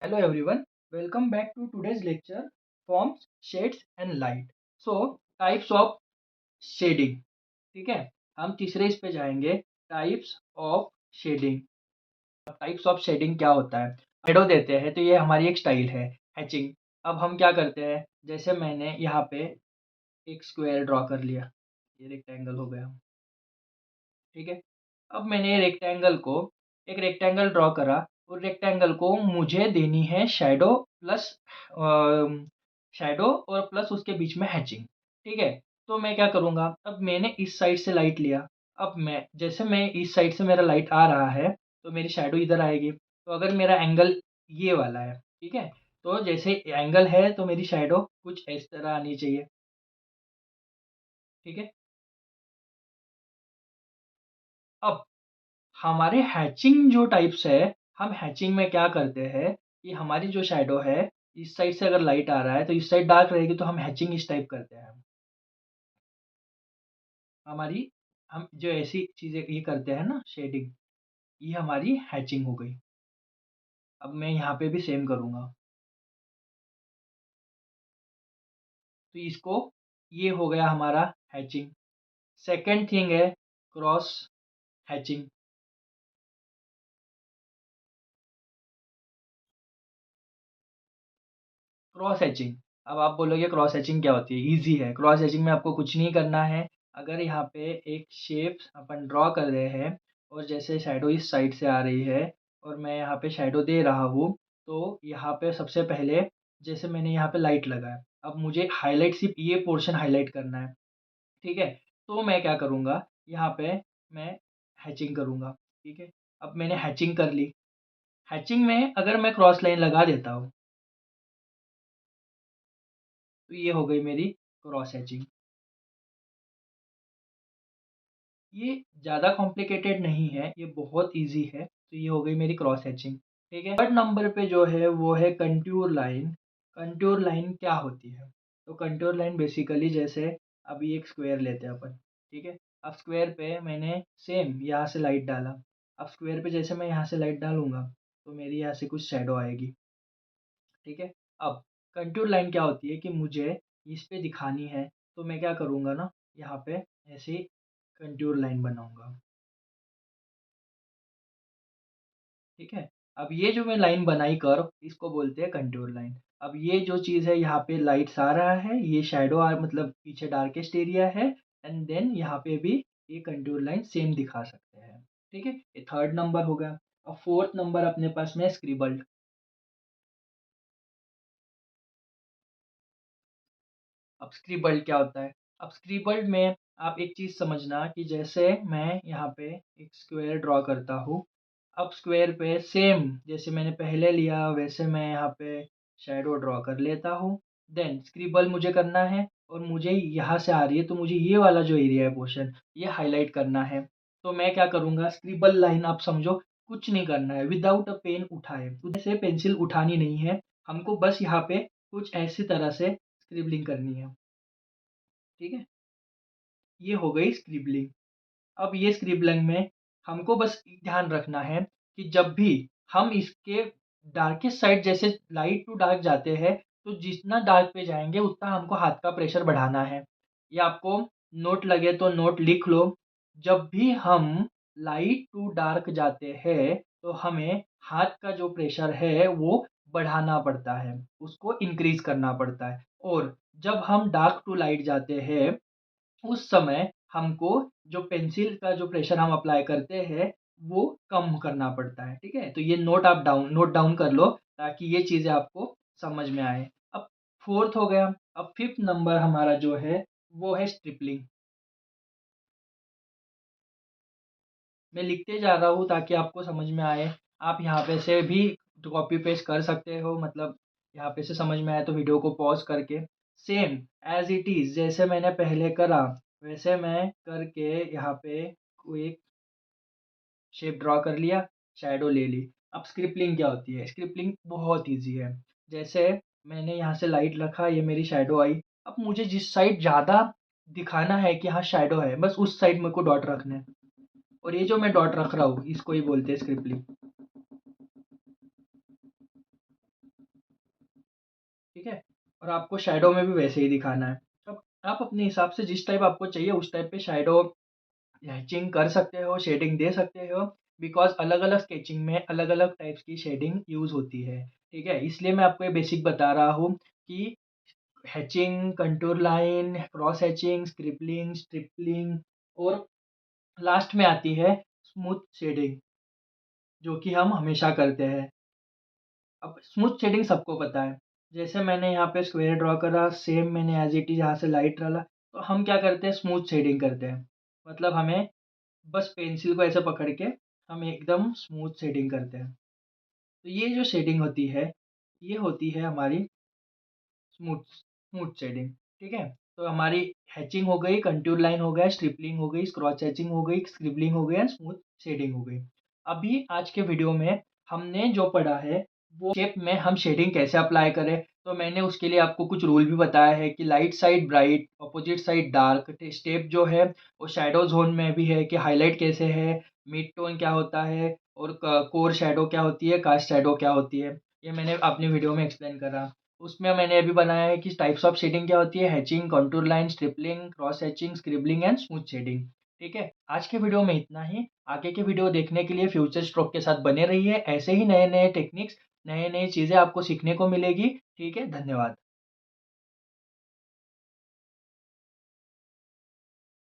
Hello everyone, welcome back to today's lecture Forms, Shades and Light. So, types of shading. ठीक है, हम तीसरे इस पे जाएंगे types of shading. Types of shading क्या होता है? शेडो देते हैं तो ये हमारी एक स्टाइल है हैचिंग। अब हम क्या करते हैं, जैसे मैंने यहाँ पे एक स्क्वायर ड्रॉ कर लिया, ये रेक्टेंगल हो गया। ठीक है, अब मैंने एक रेक्टेंगल ड्रॉ करा और रेक्टेंगल को मुझे देनी है शैडो और प्लस उसके बीच में हैचिंग। ठीक है, तो मैं क्या करूँगा, अब मैंने इस साइड से लाइट लिया। अब मैं इस साइड से मेरा लाइट आ रहा है तो मेरी शैडो इधर आएगी। तो अगर मेरा एंगल ये वाला है, ठीक है, तो जैसे एंगल है तो मेरी शैडो कुछ इस तरह आनी चाहिए। ठीक है, अब हमारे हैचिंग जो टाइप्स है, हम हैचिंग में क्या करते हैं कि हमारी जो शैडो है, इस साइड से अगर लाइट आ रहा है तो इस साइड डार्क रहेगी, तो हम हैचिंग इस टाइप करते हैं। हमारी हम जो ऐसी चीज़ें ये करते हैं ना शेडिंग, ये हमारी हैचिंग हो गई। अब मैं यहाँ पे भी सेम करूँगा, तो इसको ये हो गया हमारा हैचिंग। सेकंड थिंग है क्रॉस हैचिंग। क्रॉस हैचिंग, अब आप बोलोगे क्रॉस हैचिंग क्या होती है? ईज़ी है। क्रॉस हैचिंग में आपको कुछ नहीं करना है। अगर यहाँ पे एक शेप अपन ड्रॉ कर रहे हैं और जैसे शैडो इस साइड से आ रही है और मैं यहाँ पे शैडो दे रहा हूँ, तो यहाँ पे सबसे पहले जैसे मैंने यहाँ पे लाइट लगाया, अब मुझे हाइलाइट सिर्फ़ ये पोर्शन हाइलाइट करना है, ठीक है? तो मैं क्या करूँगा, यहाँ पे मैं हैचिंग करूँगा, ठीक है? अब मैंने हैचिंग कर ली। हैचिंग में अगर मैं क्रॉस लाइन लगा देता हूँ, तो ये हो गई मेरी क्रॉस हैचिंग। ये ज़्यादा कॉम्प्लिकेटेड नहीं है, ये बहुत ईज़ी है। तो ये हो गई मेरी क्रॉस हैचिंग, ठीक है। थर्ड नंबर पे जो है वो है कंटूर लाइन। कंटूर लाइन क्या होती है? तो कंटूर लाइन बेसिकली जैसे अभी एक स्क्वायर लेते हैं अपन, ठीक है। अब स्क्वायर पे मैंने सेम यहाँ से लाइट डाला। अब स्क्वायर पे जैसे मैं यहाँ से लाइट डालूँगा, तो मेरी यहाँ से कुछ शैडो आएगी, ठीक है। अब कंटूर लाइन क्या होती है कि मुझे इस पे दिखानी है, तो मैं क्या करूँगा ना, यहाँ पे ऐसे कंटूर लाइन बनाऊँगा। ठीक है? अब ये जो मैं लाइन बनाई कर्व, इसको बोलते हैं कंटूर लाइन। अब ये जो चीज़ है यहाँ पे लाइट्स आ रहा है, ये शैडो मतलब पीछे डार्केस्ट एरिया है एंड देन यहाँ पे भी ये कंटूर लाइन सेम दिखा सकते हैं। ठीक है? ये थर्ड नंबर हो गया। अब फोर्थ नंबर अपने पास में स्क्रिबल्ड। अब स्क्रिबल्ड क्या होता है? अब स्क्रिबल्ड में आप एक चीज़ समझना कि जैसे मैं यहाँ पे एक स्क्वायर ड्रॉ करता हूँ, अब स्क्वायर पे सेम जैसे मैंने पहले लिया वैसे मैं यहाँ पे शैडो ड्रॉ कर लेता हूँ। देन स्क्रिबल मुझे करना है और मुझे यहाँ से आ रही है तो मुझे ये वाला जो एरिया है पोर्शन, ये हाइलाइट करना है। तो मैं क्या करूँगा, स्क्रिबल लाइन आप समझो, कुछ नहीं करना है, विदाउट अ पेन उठाए। उधर से पेंसिल उठानी नहीं है, हमको बस यहाँ पे कुछ ऐसी तरह से स्क्रिबलिंग करनी है। ठीक है? ये हो गई स्क्रिबलिंग। अब ये स्क्रिबलिंग में हमको बस ध्यान रखना है कि जब भी हम इसके डार्केस्ट साइड जैसे लाइट टू डार्क जाते हैं, तो जितना डार्क पे जाएँगे उतना हमको हाथ का प्रेशर बढ़ाना है। या आपको नोट लगे तो नोट लिख लो। जब भी हम लाइट टू डार्क जाते हैं, तो हमें हाथ का जो प्रेशर है वो बढ़ाना पड़ता है, उसको इंक्रीज़ करना पड़ता है। और जब हम डार्क टू लाइट जाते हैं, उस समय हमको जो पेंसिल का जो प्रेशर हम अप्लाई करते हैं, वो कम करना पड़ता है, ठीक है? तो ये नोट डाउन कर लो ताकि ये चीज़ें आपको समझ में आए। अब 4th हो गया, अब 5th नंबर हमारा जो है, वो है स्ट्रिपलिंग। मैं लिखते जा रहा हूँ ताकि आपको समझ में आए। आप यहाँ पे से भी कॉपी पेस्ट कर सकते हो, मतलब यहाँ पे से समझ में आए तो वीडियो को पॉज़ करके सेम एज़ इट इज़ जैसे मैंने पहले करा, वैसे मैं करके यहाँ पे कोई एक शेप ड्रॉ कर लिया, शैडो ले ली। अब स्क्रिप्लिंग क्या होती है? स्क्रिप्लिंग बहुत ईज़ी है। जैसे मैंने यहाँ से लाइट रखा, ये मेरी शैडो आई। अब मुझे जिस साइड ज़्यादा दिखाना है कि हाँ शैडो है, बस उस साइड मेरे को डॉट रखने हैं। और ये जो मैं डॉट रख रहा हूँ, इसको ही बोलते हैं स्क्रिप्लिंग। और आपको शैडो में भी वैसे ही दिखाना है। अब आप अपने हिसाब से जिस टाइप आपको चाहिए उस टाइप पे शैडो हैचिंग कर सकते हो, शेडिंग दे सकते हो, बिकॉज़ अलग-अलग स्केचिंग में अलग-अलग टाइप्स की शेडिंग यूज़ होती है, ठीक है? इसलिए मैं आपको ये बेसिक बता रहा हूँ कि hatching, contour line, cross hatching, scribbling, stippling और लास्ट में आती है स्मूथ शेडिंग, जो कि हम हमेशा करते हैं। अब स्मूथ शेडिंग सबको पता है। जैसे मैंने यहाँ पे स्क्वायर ड्रॉ करा, सेम मैंने एज़ इट इज़ यहाँ से लाइट डाला, तो हम क्या करते हैं स्मूथ शेडिंग करते हैं। मतलब हमें बस पेंसिल को ऐसे पकड़ के हम एकदम स्मूथ शेडिंग करते हैं। तो ये जो शेडिंग होती है, ये होती है हमारी स्मूथ स्मूथ शेडिंग, ठीक है? तो हमारी हैचिंग हो गई, कंटूर लाइन हो गया, स्ट्रिपलिंग हो गई, क्रॉस हैचिंग हो गई, स्क्रिबलिंग हो गया, स्मूथ शेडिंग हो गई। अभी आज के वीडियो में हमने जो पढ़ा है, वो शेप में हम शेडिंग कैसे अप्लाई करें, तो मैंने उसके लिए आपको कुछ रूल भी बताया है कि light side bright, opposite side dark, step जो है वो शैडो ज़ोन में भी है कि हाइलाइट कैसे है, मिड टोन क्या होता है और क कोर शैडो क्या होती है, कास्ट शैडो क्या होती है। ये मैंने अपनी वीडियो में एक्सप्लेन करा। उसमें मैंने अभी बनाया है कि टाइप्स ऑफ शेडिंग क्या होती है, hatching, contour line, stippling, cross hatching, scribbling and smooth shading. ठीक है, आज के वीडियो में इतना ही। आगे के वीडियो देखने के लिए फ्यूचर स्ट्रोक के साथ बने रहिए। ऐसे ही नए नए टेक्निक्स, नए नई चीज़ें आपको सीखने को मिलेगी। ठीक है, धन्यवाद।